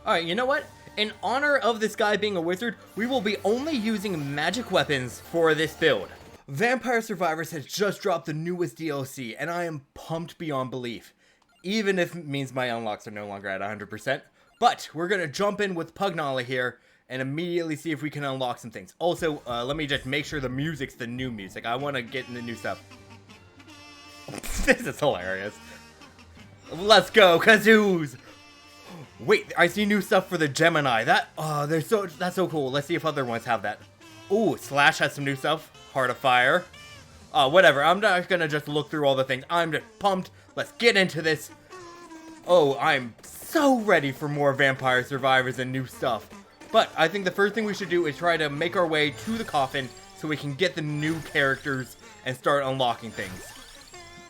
Alright, you know what? In honor of this guy being a wizard, we will be only using magic weapons for this build. Vampire Survivors has just dropped the newest DLC, and I am pumped beyond belief. Even if it means my unlocks are no longer at 100%. But, we're gonna jump in with Pugnala here, and immediately see if we can unlock some things. Also, let me just make sure the music's the new music. I want to get in the new stuff. This is hilarious. Let's go, kazoos! Wait, I see new stuff for the Gemini. That's so cool. Let's see if other ones have that. Ooh, Slash has some new stuff. Heart of Fire. Whatever. I'm not gonna just look through all the things. I'm just pumped. Let's get into this. Oh, I'm so ready for more Vampire Survivors and new stuff. But I think the first thing we should do is try to make our way to the coffin so we can get the new characters and start unlocking things.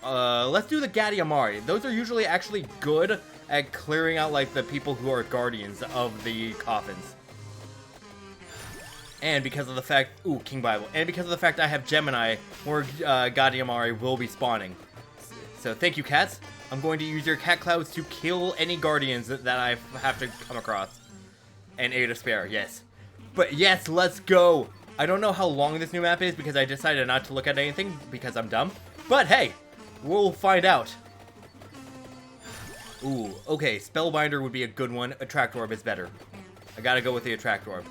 Let's do the Gadiamari. Those are usually actually good at clearing out, like, the people who are guardians of the coffins. And because of the fact... Ooh, King Bible. And because of the fact I have Gemini, more Gadiamari will be spawning. So thank you, cats. I'm going to use your cat clouds to kill any guardians that I have to come across. And 8 to spare, yes. But yes, let's go! I don't know how long this new map is because I decided not to look at anything because I'm dumb. But hey, we'll find out. Ooh, okay, Spellbinder would be a good one. Attract Orb is better. I gotta go with the Attract Orb.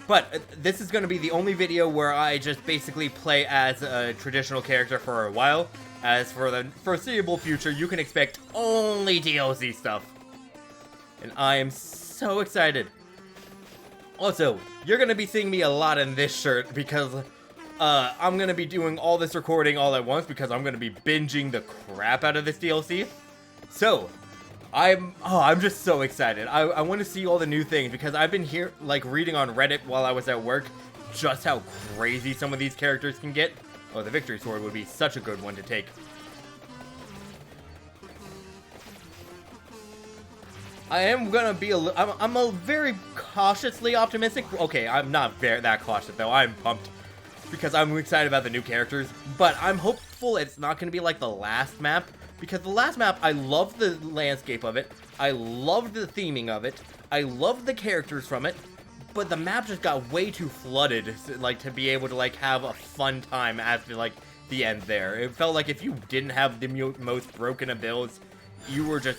But this is gonna be the only video where I just basically play as a traditional character for a while. As for the foreseeable future, you can expect only DLC stuff. And I am so excited. Also, you're gonna be seeing me a lot in this shirt because I'm gonna be doing all this recording all at once because I'm gonna be binging the crap out of this DLC. So, I'm just so excited. I want to see all the new things because I've been here, like, reading on Reddit while I was at work just how crazy some of these characters can get. Oh, the Victory Sword would be such a good one to take. I am gonna be I'm a very cautiously optimistic. Okay, I'm not that cautious though. I'm pumped because I'm excited about the new characters. But I'm hopeful it's not gonna be like the last map because the last map, I loved the landscape of it. I loved the theming of it. I loved the characters from it. But the map just got way too flooded, like, to be able to, like, have a fun time after, like, the end there. It felt like if you didn't have the most broken builds, you were just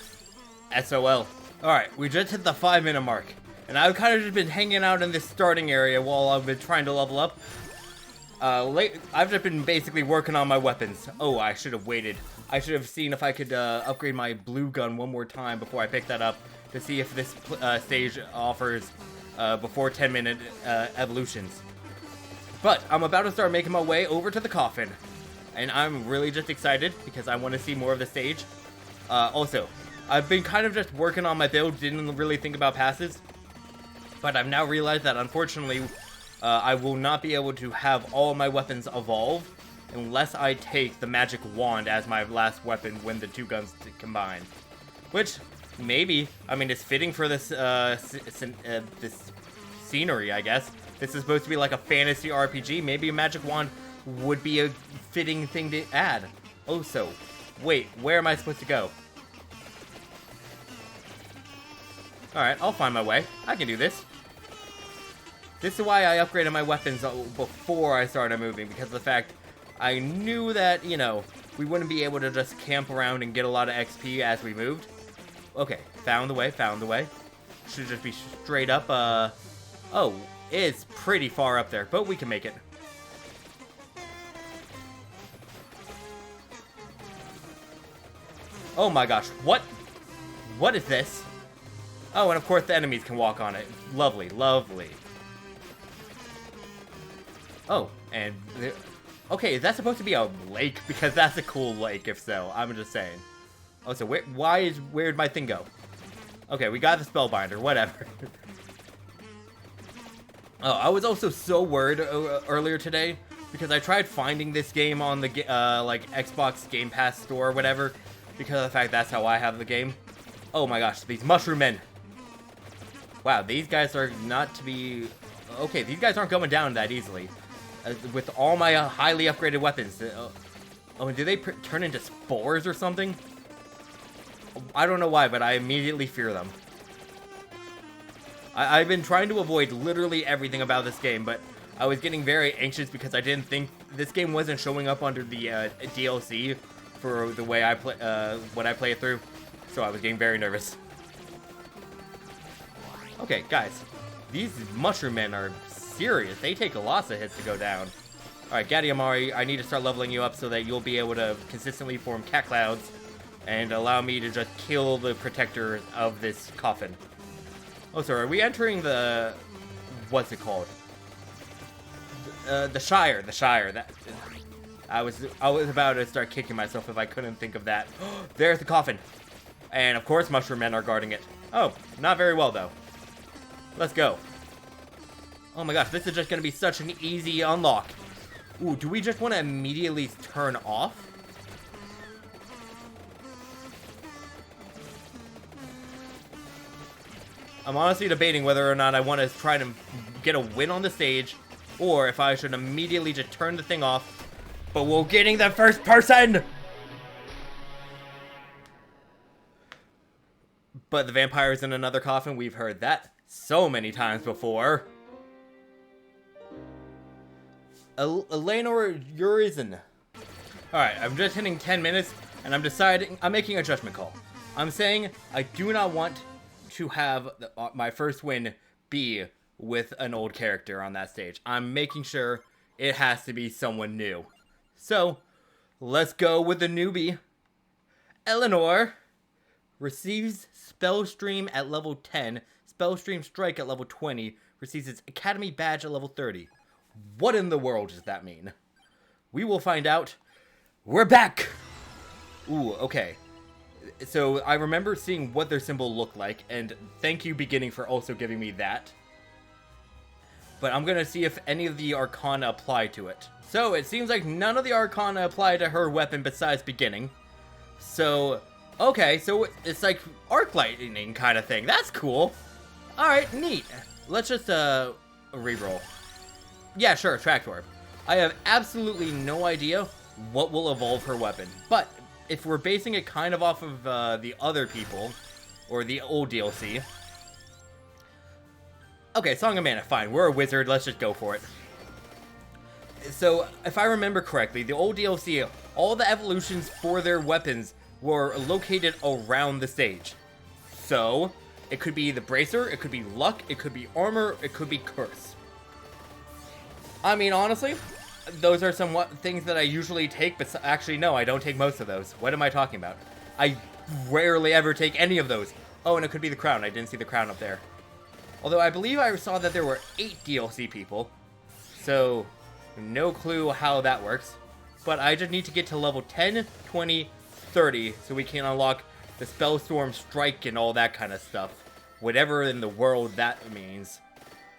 SOL. Alright, we just hit the 5-minute mark. And I've kind of just been hanging out in this starting area while I've been trying to level up. I've just been basically working on my weapons. Oh, I should have waited. I should have seen if I could upgrade my blue gun one more time before I pick that up to see if this stage offers before 10-minute evolutions. But I'm about to start making my way over to the coffin. And I'm really just excited because I want to see more of the stage. Also, I've been kind of just working on my build, didn't really think about passes. But I've now realized that unfortunately, I will not be able to have all my weapons evolve unless I take the magic wand as my last weapon when the two guns combine. Which, maybe, I mean, it's fitting for this, this scenery, I guess. This is supposed to be like a fantasy RPG. Maybe a magic wand would be a fitting thing to add. Oh, so, wait, where am I supposed to go? Alright, I'll find my way. I can do this. This is why I upgraded my weapons before I started moving, because of the fact I knew that, you know, we wouldn't be able to just camp around and get a lot of XP as we moved. Okay, found the way, found the way. Should just be straight up, oh, it's pretty far up there, but we can make it. Oh my gosh, what? What is this? Oh, and of course the enemies can walk on it. Lovely, lovely. Oh, and... okay, is that supposed to be a lake? Because that's a cool lake, if so. I'm just saying. Oh, so where'd my thing go? Okay, we got the Spellbinder, whatever. Oh, I was also so worried earlier today because I tried finding this game on the like Xbox Game Pass store or whatever because of the fact that's how I have the game. Oh my gosh, these mushroom men. Wow, these guys are not to be... okay, these guys aren't going down that easily. With all my highly upgraded weapons. Oh, and do they turn into spores or something? I don't know why, but I immediately fear them. I've been trying to avoid literally everything about this game, but I was getting very anxious because I didn't think this game wasn't showing up under the DLC for the way I play, when I play it through. So I was getting very nervous. Okay, guys, these mushroom men are serious. They take lots of hits to go down. Alright, Gadiamari, I need to start leveling you up so that you'll be able to consistently form cat clouds and allow me to just kill the protector of this coffin. Oh, sorry, are we entering the... what's it called? The Shire. That... I was about to start kicking myself if I couldn't think of that. There's the coffin. And of course mushroom men are guarding it. Oh, not very well though. Let's go. Oh my gosh, this is just gonna be such an easy unlock. Ooh, do we just want to immediately turn off? I'm honestly debating whether or not I want to try to get a win on the stage, or if I should immediately just turn the thing off. But we're getting the first person! But the vampire's in another coffin, we've heard that so many times before. Eleanor, you're in. Alright, I'm just hitting 10 minutes, and I'm making a judgment call. I'm saying I do not want to have my first win be with an old character on that stage. I'm making sure it has to be someone new. So, let's go with the newbie. Eleanor receives Spell Stream at level 10, Spell Stream Strike at level 20, receives its Academy Badge at level 30. What in the world does that mean? We will find out. We're back! Ooh, okay. So, I remember seeing what their symbol looked like, and thank you, Beginning, for also giving me that. But I'm gonna see if any of the Arcana apply to it. So, it seems like none of the Arcana apply to her weapon besides Beginning. So, okay, so it's like arc lightning kind of thing. That's cool. Alright, neat. Let's just, reroll. Yeah, sure, Track Orb. I have absolutely no idea what will evolve her weapon. But, if we're basing it kind of off of, the other people, or the old DLC... Okay, Song of Mana, fine. We're a wizard, let's just go for it. So, if I remember correctly, the old DLC, all the evolutions for their weapons were located around the stage. So, it could be the Bracer, it could be Luck, it could be Armor, it could be Curse. I mean, honestly, those are somewhat things that I usually take, but actually, no, I don't take most of those. What am I talking about? I rarely ever take any of those. Oh, and it could be the crown. I didn't see the crown up there. Although I believe I saw that there were 8 DLC people. So, no clue how that works. But I just need to get to level 10, 20, 30, so we can unlock the Spellstorm Strike and all that kind of stuff. Whatever in the world that means.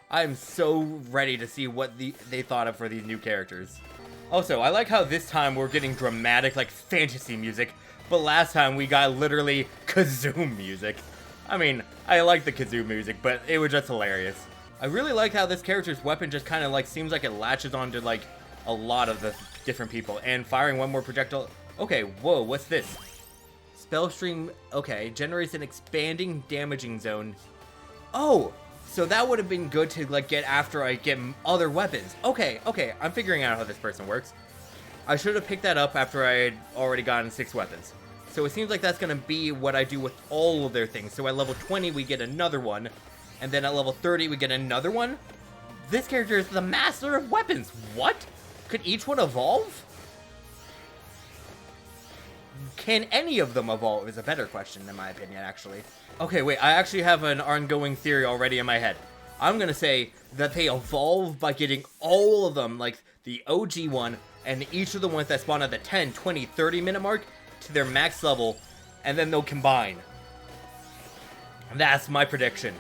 I'm so ready to see what they thought of for these new characters. Also, I like how this time we're getting dramatic, like, fantasy music, but last time we got literally kazoo music. I mean, I like the kazoo music, but it was just hilarious. I really like how this character's weapon just kind of, like, seems like it latches onto, like, a lot of the different people, and firing one more projectile... Okay, whoa, what's this? Spell Stream, okay, generates an expanding damaging zone. Oh! So that would have been good to, like, get after I get other weapons. Okay, I'm figuring out how this person works. I should have picked that up after I had already gotten 6 weapons. So it seems like that's going to be what I do with all of their things. So at level 20, we get another one. And then at level 30, we get another one. This character is the master of weapons. What? Could each one evolve? Can any of them evolve is a better question, in my opinion, actually. Okay, wait, I actually have an ongoing theory already in my head. I'm gonna say that they evolve by getting all of them, like the OG one, and each of the ones that spawn at the 10, 20, 30 minute mark to their max level, and then they'll combine. That's my prediction.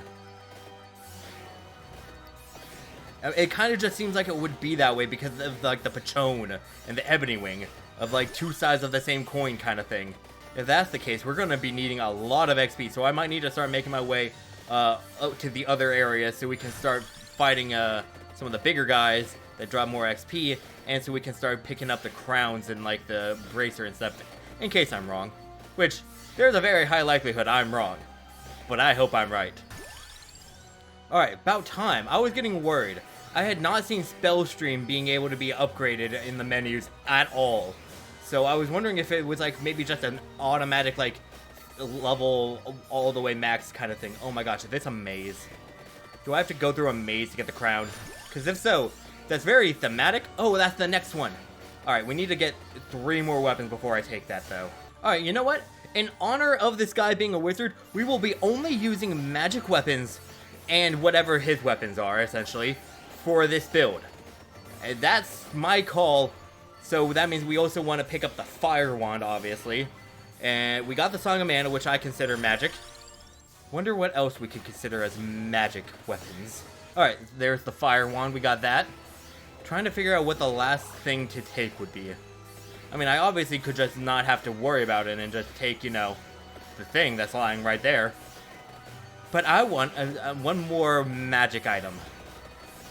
It kind of just seems like it would be that way because of, like, the Pachon and the Ebony Wing, of, like, 2 sides of the same coin kind of thing. If that's the case, we're going to be needing a lot of XP, so I might need to start making my way out to the other areas so we can start fighting some of the bigger guys that drop more XP, and so we can start picking up the crowns and, like, the bracer and stuff, in case I'm wrong. Which, there's a very high likelihood I'm wrong, but I hope I'm right. Alright, about time. I was getting worried. I had not seen Spell Stream being able to be upgraded in the menus at all. So I was wondering if it was like maybe just an automatic like level all the way max kind of thing. Oh my gosh, is this a maze? Do I have to go through a maze to get the crown? Because if so, that's very thematic. Oh, that's the next one. Alright, we need to get 3 more weapons before I take that though. Alright, you know what? In honor of this guy being a wizard, we will be only using magic weapons and whatever his weapons are, essentially, for this build. And that's my call. So that means we also want to pick up the Fire Wand, obviously. And we got the Song of Mana, which I consider magic. Wonder what else we could consider as magic weapons. Alright, there's the Fire Wand, we got that. Trying to figure out what the last thing to take would be. I mean, I obviously could just not have to worry about it and just take, you know, the thing that's lying right there. But I want one more magic item.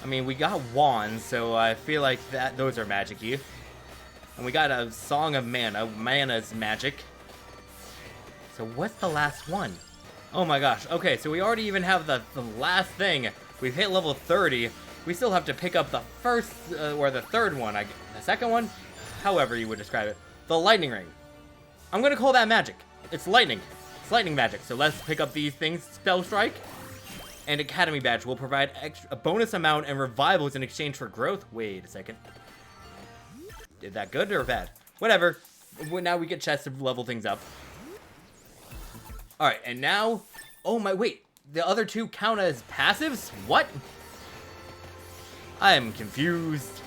I mean, we got wands, so I feel like those are magic-y. And we got a Song of Mana. Mana's magic. So what's the last one? Oh my gosh. Okay, so we already even have the last thing. We've hit level 30. We still have to pick up the first, or the third one. The second one? However you would describe it. The Lightning Ring. I'm going to call that magic. It's lightning. It's lightning magic. So let's pick up these things. Spell Strike. And Academy Badge will provide a bonus amount and revivals in exchange for growth. Wait a second. Did that good or bad? Whatever. Now we get chests to level things up. Alright, and now... Oh my, wait. The other two count as passives? What? I am confused.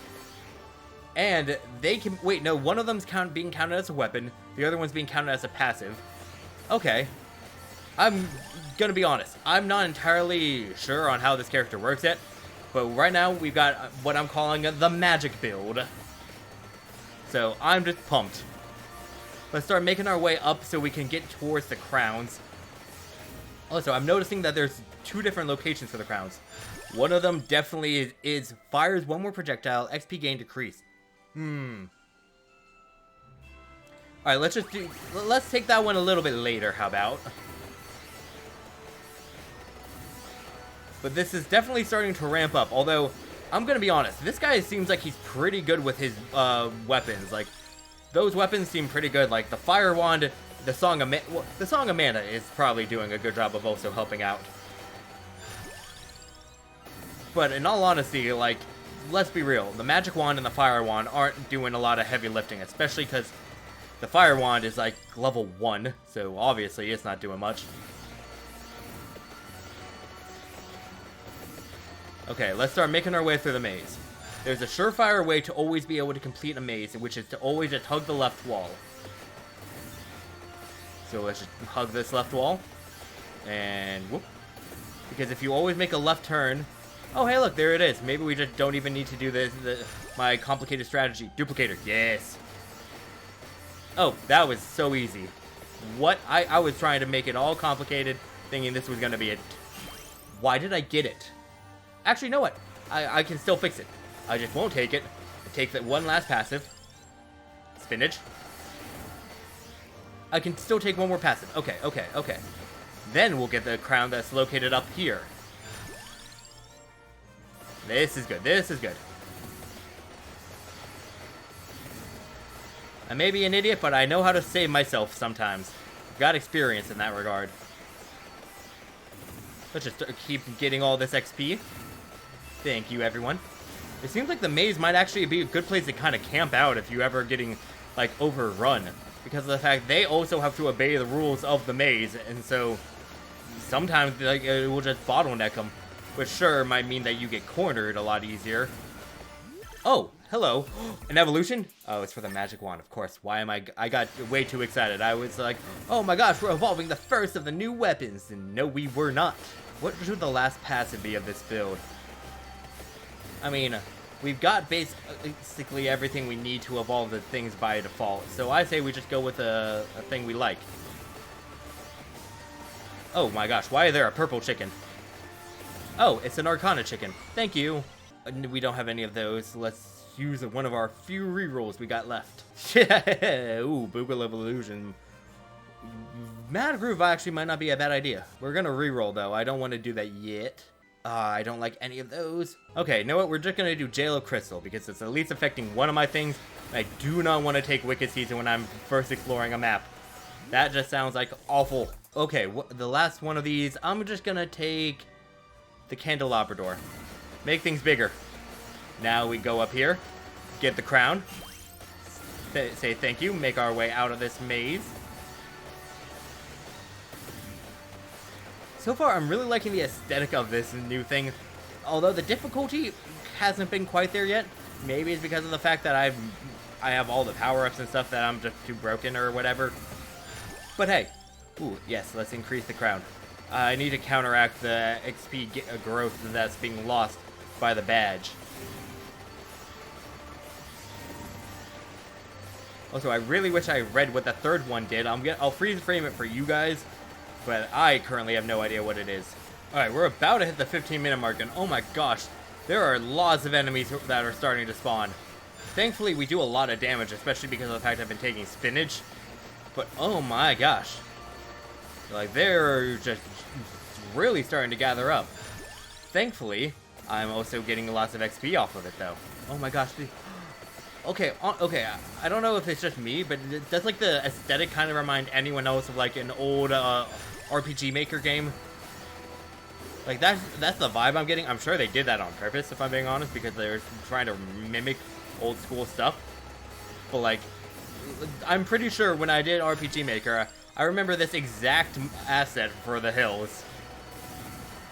And they can... Wait, no. One of them's being counted as a weapon. The other one's being counted as a passive. Okay. I'm gonna be honest. I'm not entirely sure on how this character works yet. But right now, we've got what I'm calling the magic build. So, I'm just pumped. Let's start making our way up so we can get towards the crowns. Also, I'm noticing that there's 2 different locations for the crowns. One of them definitely is fires 1 more projectile, XP gain decrease. Alright, let's take that one a little bit later, how about? But this is definitely starting to ramp up, although, I'm gonna be honest, this guy seems like he's pretty good with his, weapons. Like, those weapons seem pretty good, like the Fire Wand, the Song of Mana is probably doing a good job of also helping out. But in all honesty, like, let's be real, the Magic Wand and the Fire Wand aren't doing a lot of heavy lifting, especially because the Fire Wand is like level 1, so obviously it's not doing much. Okay, let's start making our way through the maze. There's a surefire way to always be able to complete a maze, which is to always just hug the left wall. So let's just hug this left wall. And whoop. Because if you always make a left turn... Oh, hey, look, there it is. Maybe we just don't even need to do my complicated strategy. Duplicator, yes. Oh, that was so easy. What? I was trying to make it all complicated, thinking this was going to be it. Why did I get it? Actually, you know what? I can still fix it. I just won't take it. Take that one last passive. Spinach. I can still take one more passive. Okay, okay, okay. Then we'll get the crown that's located up here. This is good. This is good. I may be an idiot, but I know how to save myself sometimes. I've got experience in that regard. Let's just keep getting all this XP. Thank you, everyone. It seems like the maze might actually be a good place to kind of camp out if you ever getting, like, overrun. Because of the fact they also have to obey the rules of the maze, and so sometimes like, it will just bottleneck them. Which sure might mean that you get cornered a lot easier. Oh, hello. An evolution? Oh, it's for the Magic Wand, of course. Why am I got way too excited. I was like, oh my gosh, we're evolving the first of the new weapons. And no, we were not. What should the last passive be of this build? I mean, we've got basically everything we need to evolve the things by default. So I say we just go with a thing we like. Oh my gosh, why is there a purple chicken? Oh, it's an Arcana chicken. Thank you. We don't have any of those. Let's use one of our few rerolls we got left. Ooh, Boogaloo Illusion. Mad Groove actually might not be a bad idea. We're gonna reroll though. I don't want to do that yet. I don't like any of those. Okay, you know what? We're just gonna do Jail of Crystal because it's at least affecting one of my things. I do not want to take Wicked Season when I'm first exploring a map. That just sounds like awful. Okay, the last one of these, I'm just gonna take the Candelabra Door. Make things bigger. Now we go up here, get the crown, say thank you, make our way out of this maze. So far, I'm really liking the aesthetic of this new thing, although the difficulty hasn't been quite there yet. Maybe it's because of the fact that I have all the power-ups and stuff that I'm just too broken or whatever. But hey, ooh, yes, let's increase the crown. I need to counteract the XP growth that's being lost by the badge. Also, I really wish I read what the third one did. I'll freeze frame it for you guys, but I currently have no idea what it is. Alright, we're about to hit the 15-minute mark, and oh my gosh, there are lots of enemies that are starting to spawn. Thankfully, we do a lot of damage, especially because of the fact I've been taking spinach. But oh my gosh. Like, they're just really starting to gather up. Thankfully, I'm also getting lots of XP off of it, though. Oh my gosh. Okay, I don't know if it's just me, but does, like, the aesthetic kind of remind anyone else of, like, an old RPG Maker game? Like, that's the vibe I'm getting. I'm sure they did that on purpose, if I'm being honest, because they're trying to mimic old school stuff. But, like, I'm pretty sure when I did RPG Maker, I remember this exact asset for the hills.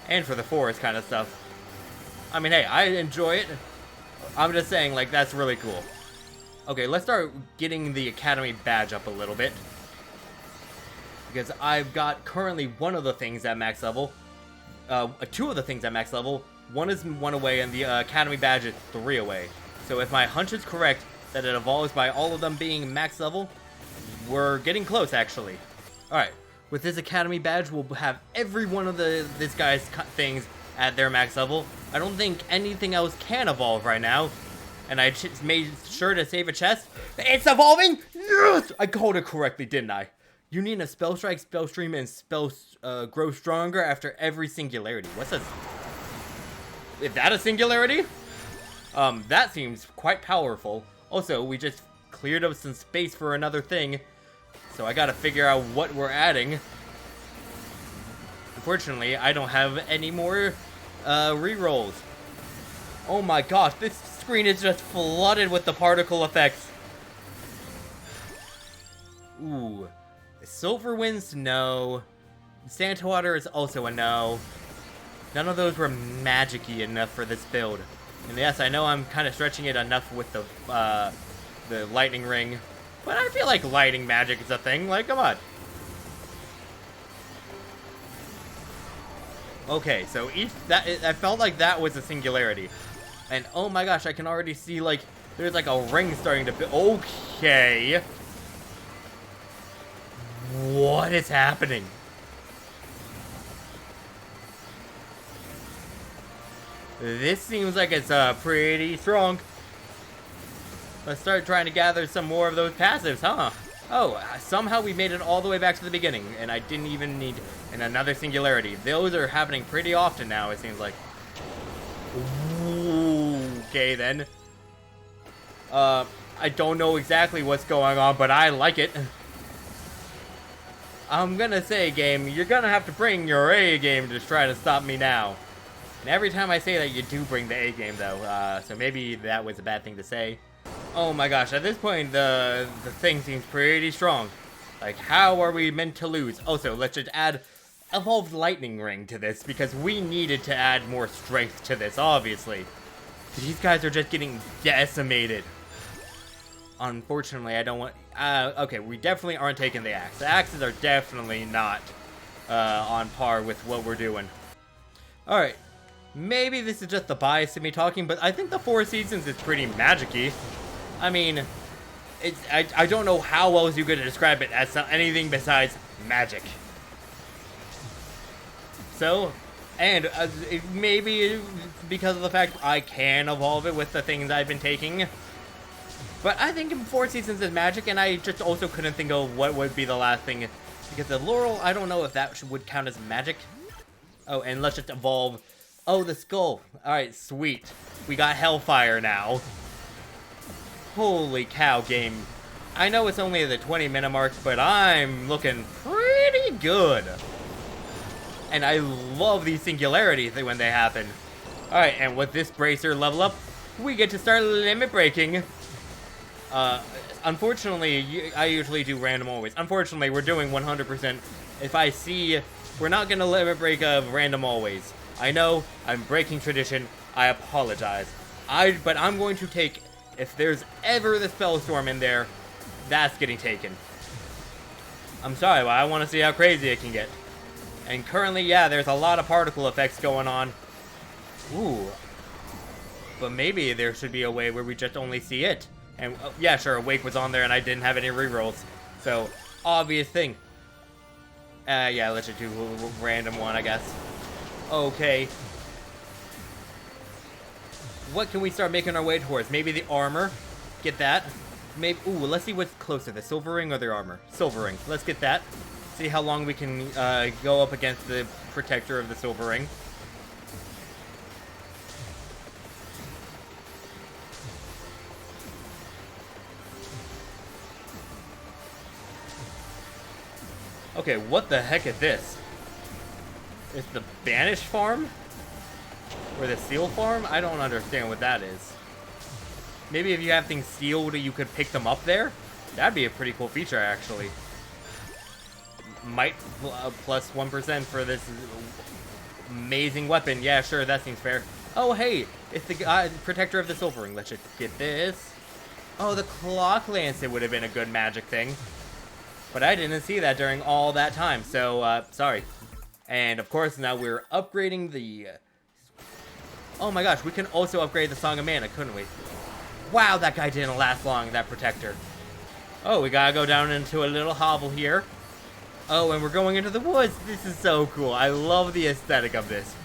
And for the forest kind of stuff. I mean, hey, I enjoy it. I'm just saying, like, that's really cool. Okay, let's start getting the Academy badge up a little bit. Because I've got currently one of the things at max level. Two of the things at max level. One is 1 away, and the Academy badge is 3 away. So if my hunch is correct, that it evolves by all of them being max level, we're getting close, actually. Alright, with this Academy badge, we'll have every one of this guy's things at their max level. I don't think anything else can evolve right now. And I just made sure to save a chest. It's evolving! Yes! I called it correctly, didn't I? You need a Spell Strike, Spell Stream, and Spell Grow Stronger after every singularity. What's a... Is that a singularity? That seems quite powerful. Also, we just cleared up some space for another thing. So I gotta figure out what we're adding. Unfortunately, I don't have any more rerolls. Oh my gosh, this screen is just flooded with the particle effects. Ooh. Silver Winds, no. Santa Water is also a no. None of those were magic-y enough for this build. And yes, I know I'm kind of stretching it enough with the lightning ring. But I feel like lighting magic is a thing. Like, come on. Okay, so I felt like that was a singularity. And oh my gosh, I can already see, like, there's like a ring starting to build. Okay. What is happening? This seems like it's pretty strong. Let's start trying to gather some more of those passives, huh? Oh, somehow we made it all the way back to the beginning, and I didn't even need another singularity. Those are happening pretty often now, it seems like. Ooh, okay, then. I don't know exactly what's going on, but I like it. I'm gonna say, game, you're gonna have to bring your A game to try to stop me now. And every time I say that, you do bring the A game, though. So maybe that was a bad thing to say. Oh my gosh, at this point, the thing seems pretty strong. Like, how are we meant to lose? Also, let's just add Evolved Lightning Ring to this, because we needed to add more strength to this, obviously. These guys are just getting decimated. Unfortunately, I don't want... okay, we definitely aren't taking the axe. The axes are definitely not on par with what we're doing. Alright. Maybe this is just the bias in me talking, but I think the Four Seasons is pretty magic-y. I mean, I don't know how else you could describe it as anything besides magic. So, and maybe because of the fact I can evolve it with the things I've been taking. But I think Four Seasons is magic, and I just also couldn't think of what would be the last thing. Because the Laurel, I don't know if that would count as magic. Oh, and let's just evolve Oh, the skull. Alright, sweet. We got Hellfire now. Holy cow, game. I know it's only the 20-minute mark, but I'm looking pretty good. And I love these singularities when they happen. Alright, and with this bracer level up, we get to start limit breaking. Unfortunately, I usually do random always. Unfortunately, we're doing 100%. If I see, we're not going to limit break a random always. I know, I'm breaking tradition. I apologize. But I'm going to take, if there's ever the Spellstorm in there, that's getting taken. I'm sorry, but I want to see how crazy it can get. And currently, yeah, there's a lot of particle effects going on. Ooh. But maybe there should be a way where we just only see it. And, yeah, sure, Awake was on there and I didn't have any rerolls. So, obvious thing. Yeah, let's just do a random one, I guess. Okay. What can we start making our way towards? Maybe the armor. Get that. Maybe. Ooh, let's see what's closer, the silver ring or the armor. Silver ring. Let's get that. See how long we can go up against the protector of the silver ring. Okay, what the heck is this? Is the Banish farm? Or the seal farm? I don't understand what that is. Maybe if you have things sealed, you could pick them up there? That'd be a pretty cool feature, actually. Might plus 1% for this amazing weapon. Yeah, sure, that seems fair. Oh, hey, it's the protector of the silver ring. Let's just get this. Oh, the clock lance, it would have been a good magic thing. But I didn't see that during all that time, so, sorry. And, of course, now we're upgrading the... Oh my gosh, we can also upgrade the Song of Mana, couldn't we? Wow, that guy didn't last long, that protector. Oh, we gotta go down into a little hovel here. Oh, and we're going into the woods. This is so cool. I love the aesthetic of this.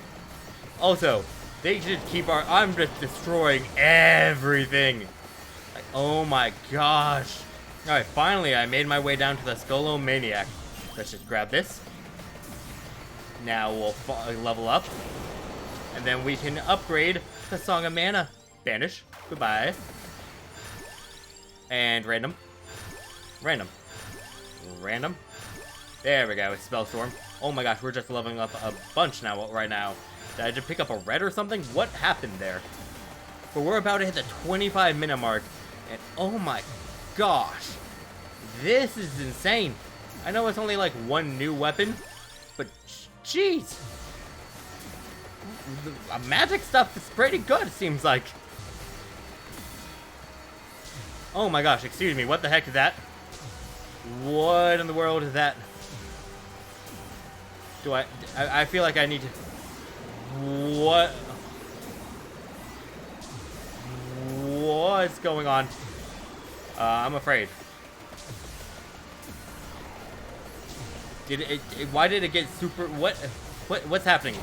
Also, they should keep our... I'm just destroying everything. Like, oh my gosh. Alright, finally I made my way down to the Skullomaniac. Let's just grab this. Now we'll level up. And then we can upgrade the Song of Mana. Banish. Goodbye. And random. Random. Random. There we go, it's Spellstorm. Oh my gosh, we're just leveling up a bunch now, right now. Did I just pick up a red or something? What happened there? But we're about to hit the 25-minute mark. And oh my gosh. This is insane. I know it's only like one new weapon, but jeez. The magic stuff is pretty good, it seems like. Oh my gosh, excuse me, what the heck is that? What in the world is that? Do I feel like I need to... What? What's going on? I'm afraid. Why did it get super... What's happening?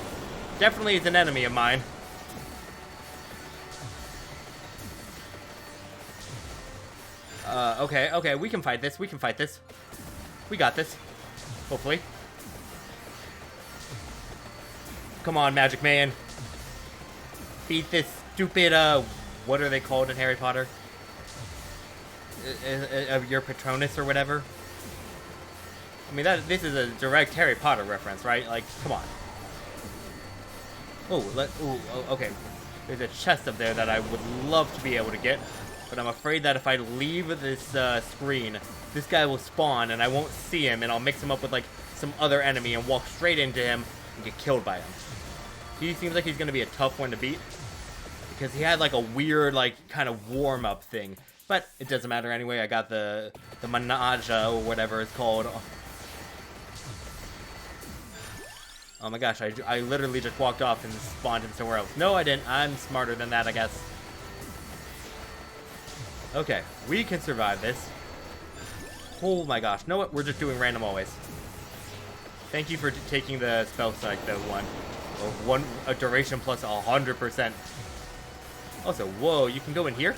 Definitely it's an enemy of mine. Okay, we can fight this, we got this. Hopefully. Come on, Magic Man. Beat this stupid, what are they called in Harry Potter? Your Patronus or whatever? I mean, this is a direct Harry Potter reference, right? Like, come on. Oh, okay. There's a chest up there that I would love to be able to get. But I'm afraid that if I leave this screen, this guy will spawn and I won't see him, and I'll mix him up with like some other enemy and walk straight into him and get killed by him. He seems like he's gonna be a tough one to beat because he had like a weird like kind of warm-up thing. But it doesn't matter anyway. I got the Manaja or whatever it's called. Oh my gosh, I literally just walked off and spawned in somewhere else. No, I didn't. I'm smarter than that, I guess. Okay, we can survive this. Oh my gosh. You know what? We're just doing random always. Thank you for taking the spell strike, though, one. A duration plus 100%. Also, whoa, you can go in here?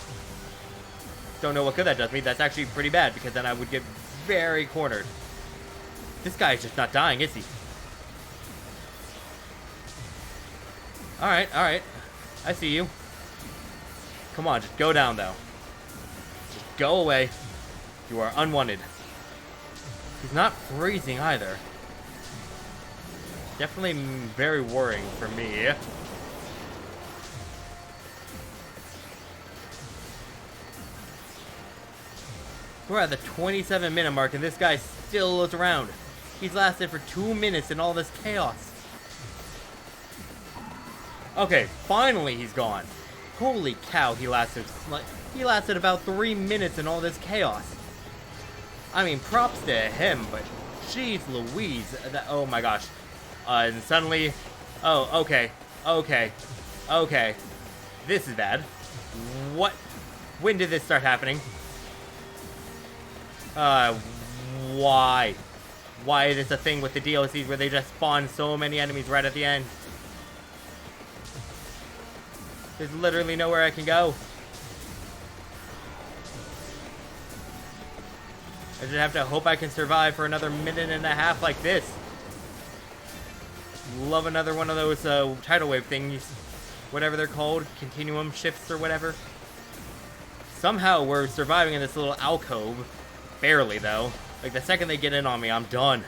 Don't know what good that does me. That's actually pretty bad, because then I would get very cornered. This guy is just not dying, is he? Alright, alright. I see you. Come on, just go down, though. Just go away. You are unwanted. He's not freezing, either. Definitely very worrying for me. We're at the 27-minute mark, and this guy still is around. He's lasted for 2 minutes in all this chaos. Okay, finally he's gone. Holy cow, he lasted about 3 minutes in all this chaos. I mean, props to him, but jeez Louise, oh my gosh. And suddenly, oh, okay, this is bad. What? When did this start happening? Why? Why is this a thing with the DLCs where they just spawn so many enemies right at the end? There's literally nowhere I can go. I just have to hope I can survive for another minute and a half like this. Love another one of those tidal wave things. Whatever they're called. Continuum shifts or whatever. Somehow we're surviving in this little alcove. Barely, though. Like, the second they get in on me, I'm done.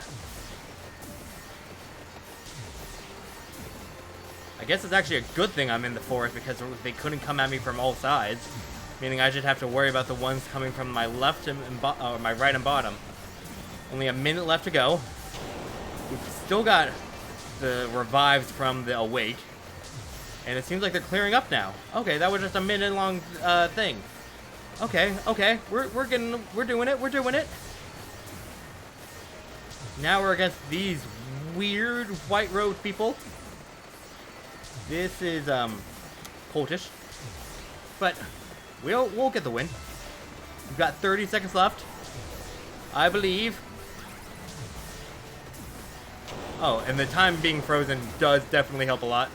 I guess it's actually a good thing I'm in the forest because they couldn't come at me from all sides. Meaning I just have to worry about the ones coming from my left and my right and bottom. Only a minute left to go. We've still got the revives from the awake. And it seems like they're clearing up now. Okay, that was just a minute-long thing. Okay, we're doing it. Now we're against these weird white road people. This is cultish, but we'll get the win. We've got 30 seconds left, I believe. Oh, and the time being frozen does definitely help a lot.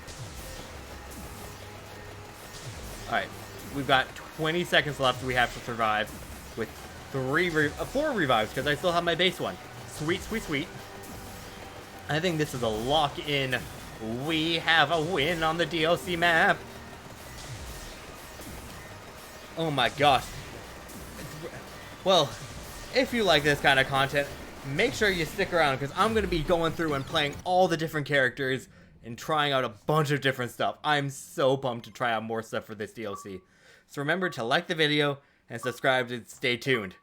All right, we've got 20 seconds left. We have to survive with 4 revives because I still have my base one. Sweet. I think this is a lock-in. We have a win on the DLC map. Oh my gosh. Well, if you like this kind of content, make sure you stick around because I'm going to be going through and playing all the different characters and trying out a bunch of different stuff. I'm so pumped to try out more stuff for this DLC. So remember to like the video and subscribe to stay tuned.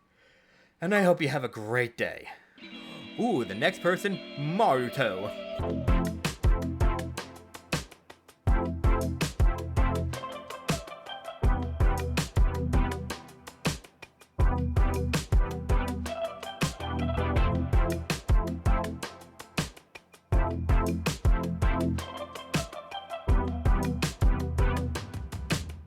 And I hope you have a great day. Ooh, the next person, Maruto.